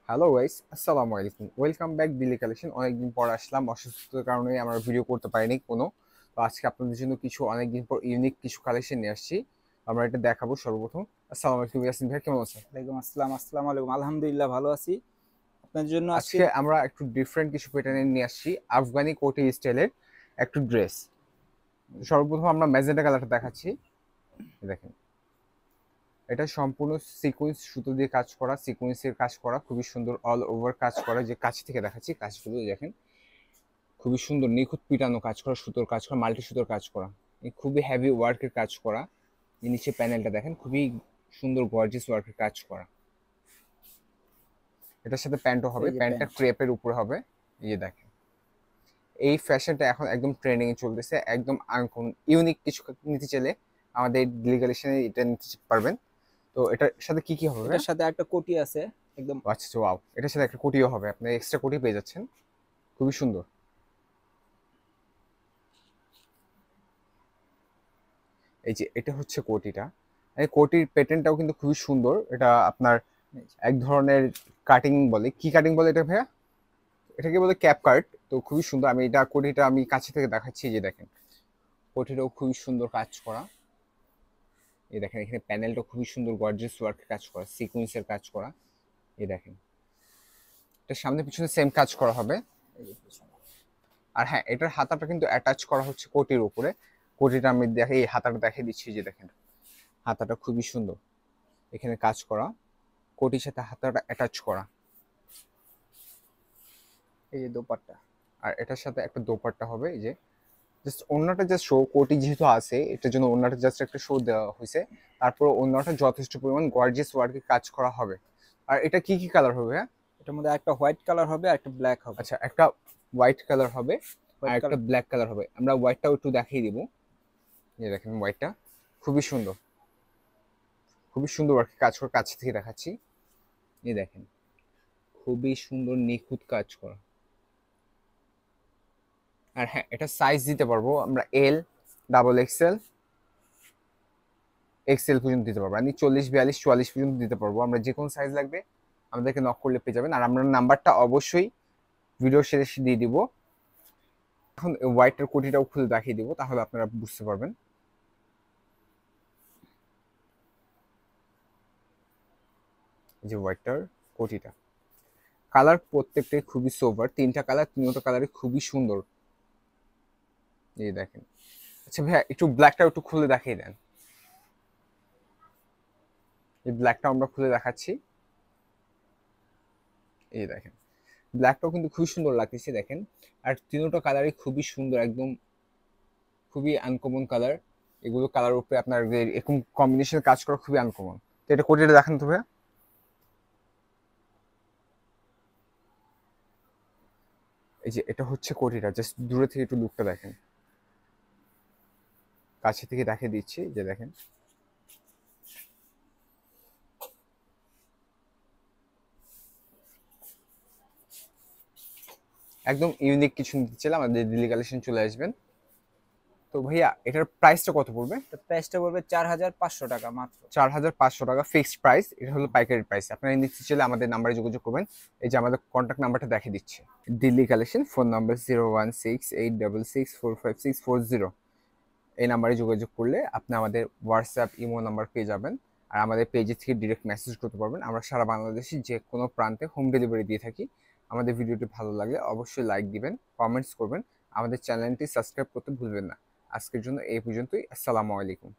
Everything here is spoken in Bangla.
হ্যালো গাইস, আসসালামু আলাইকুম। Welcome back Delhi collection. অনেকদিন পর আসলাম, অসুস্থতার কারণে আমরা ভিডিও করতে পারিনি কোনো। তো আজকে আপনাদের জন্য কিছু অনেকদিন পর ইউনিক কিছু কালেকশন নিয়ে আসছি। আমরা এটা দেখাবো সর্বপ্রথম। আসসালামু আলাইকুম ইয়াসিন ভাই, কেমন আছেন? ওয়ালাইকুম আসসালাম। আসসালামু আলাইকুম। আলহামদুলিল্লাহ ভালো আছি। আপনাদের জন্য আজকে আজকে আমরা একটু ডিফারেন্ট কিছু প্যাটার্নের নিয়ে আসছি, আফগানি কোটি স্টাইলের একটু ড্রেস। সর্বপ্রথম আমরা ম্যাজেন্টা কালারটা দেখাচ্ছি। দেখেন, এটা সম্পূর্ণ সিকোয়েন্স সুতো দিয়ে কাজ করা, সিকোয়েন্সের কাজ করা, খুবই সুন্দর অল ওভার কাজ করা। যে কাছ থেকে দেখাচ্ছি, কাজগুলো দেখেন, খুবই সুন্দর নিখুঁত পিটানো কাজ করা, সুতোর কাজ করা, মাল্টি সুতোর কাজ করা, খুবই হেভি ওয়ার্কের কাজ করা। এই নিচে প্যানেলটা দেখেন, খুবই সুন্দর গর্জিয়াস ওয়ার্কের কাজ করা। এটার সাথে প্যান্টও হবে, এই যে প্যান্টটা প্যান্ট। ক্রেপের উপরে হবে। এই যে দেখেন, এই ফ্যাশনটা এখন একদম ট্রেন্ডিং এ চলতেছে, একদম আনকমন ইউনিক কিছু নিতে চাইলে আমাদের ডেলি কালেকশনে এটা নিতে পারবেন। তো এটার সাথে কি কি হবে? এটার সাথে একটা কোটি আছে একদম। আচ্ছা, ওয়াও, এটার সাথে একটা কোটিও হবে, আপনি এক্সট্রা কোটি পেয়ে যাচ্ছেন, খুবই সুন্দর। এই যে এটা হচ্ছে কোটিটা, এই কোটির প্যাটার্নটাও কিন্তু খুবই সুন্দর। এটা আপনার এই যে, এক ধরনের কাটিং বলে, কি কাটিং বলে এটা ভাইয়া? এটাকে বলে ক্যাপ কাট। তো খুবই সুন্দর, আমি এটা কোটিটা আমি কাছে থেকে দেখাচ্ছি। এই যে দেখেন, কোটিটাও খুবই সুন্দর কাজ করা। এই দেখেন, এখানে প্যানেলটা খুবই সুন্দর গর্জিয়াস ওয়ার্কের কাজ করা, সিকোয়েন্সের কাজ করা। এই দেখেন, এটা সামনে পিছনে সেম কাজ করা হবে। এই যে পিছনে। আর হ্যাঁ, এটার হাতাটা কিন্তু অ্যাটাচ করা হচ্ছে কোটির উপরে। কোটিটা আমি দেখে এই হাতাটা দেখিয়ে দিচ্ছি। যে দেখেন, হাতাটা খুবই সুন্দর, এখানে কাজ করা, কোটির সাথে হাতাটা অ্যাটাচ করা। এই যে দোপাট্টা। আর এটার সাথে একটা দোপাট্টা হবে। এই যে জাস্ট ওড়নাটা জাস্ট শো, কোটি যেহেতু আছে এটার জন্য ওড়নাটা জাস্ট একটা শো দেওয়া হয়েছে। তারপর ওড়নাটা যথেষ্ট পরিমাণ গর্জিয়াস ওয়ার্কে কাজ করা হবে। আর এটা কি কি কালার হবে, হ্যাঁ? এটার মধ্যে একটা হোয়াইট কালার হবে আর একটা ব্ল্যাক হবে। আচ্ছা, একটা হোয়াইট কালার হবে আর হোয়াইট একটা কালার। ব্ল্যাক কালার হবে। আমরা হোয়াইটটাও একটু দেখিয়ে দিব। এই যে দেখেন, হোয়াইটটা খুবই সুন্দর, খুবই সুন্দর ওয়ার্কে কাজ করা, কাছ থেকে দেখাচ্ছি। এই দেখেন, খুবই সুন্দর নিখুঁত কাজ করা। আর হ্যাঁ, এটা সাইজ দিতে পারবো আমরা এল, ডাবল এক্সেল, এক্সেল পর্যন্ত দিতে পারবো। আমি 40, 42, 44 পর্যন্ত দিতে পারবো। আমরা যে কোনো সাইজ লাগবে আমাদেরকে নক করলে পেয়ে যাবেন। আর আমরা নাম্বারটা অবশ্যই ভিডিও শেষে দিয়ে দিব। এখন হোয়াইটের কোটিটাও খুলে দেখিয়ে দিব, তাহলে আপনারা বুঝতে পারবেন। এই যে হোয়াইটটার কোটিটা, কালার প্রত্যেকটাই খুবই সোভার, তিনটা কালার, তিনটা কালারই খুবই সুন্দর। এই দেখেন। আচ্ছা ভাইয়া, একটু ব্ল্যাকটা একটু খুলে দেখিয়ে দেন। এই ব্ল্যাকটা আমরা খুলে দেখাচ্ছি। এই দেখেন, ব্ল্যাকটাও কিন্তু খুবই সুন্দর লাগতেছে দেখেন। আর তিনটা কালারই খুবই সুন্দর, একদম খুবই আনকমন কালার। এগুলো কালার উপরে আপনার এরকম কম্বিনেশন কাজ করা খুবই আনকমন। তো এটা কোটিটা দেখেন তো ভাইয়া। এই যে এটা হচ্ছে কোটিটা, জাস্ট দূরে থেকে একটু লুকটা দেখেন, কাছে থেকে দেখিয়ে দিচ্ছি। যে দেখেন, একদম ইউনিক কিছু নিতে চাইলে আমাদের দিল্লি কালেকশন চলে আসবেন। তো ভাইয়া, এটার প্রাইসটা কত পড়বে? তো প্রাইসটা পড়বে 4500 টাকা মাত্র। 4,500 টাকা ফিক্সড প্রাইস। এটা হলো পাইকারি প্রাইস। আপনারা নিতে চাইলে আমাদের নাম্বারে যোগাযোগ করবেন। এই যে আমাদের কন্ট্যাক্ট নাম্বারটা দেখিয়ে দিচ্ছে। দিল্লি কালেকশন, ফোন নাম্বার 01686664564 এই নাম্বারে যোগাযোগ করলে আপনি আমাদের হোয়াটসঅ্যাপ, ইমো নাম্বার পেয়ে যাবেন। আর আমাদের পেজে থেকে ডিরেক্ট মেসেজ করতে পারবেন। আমরা সারা বাংলাদেশে যে কোনো প্রান্তে হোম ডেলিভারি দিয়ে থাকি। আমাদের ভিডিওটি ভালো লাগলে অবশ্যই লাইক দিবেন, কমেন্টস করবেন, আমাদের চ্যানেলটি সাবস্ক্রাইব করতে ভুলবেন না। আজকের জন্য এই পর্যন্তই। আসসালামু আলাইকুম।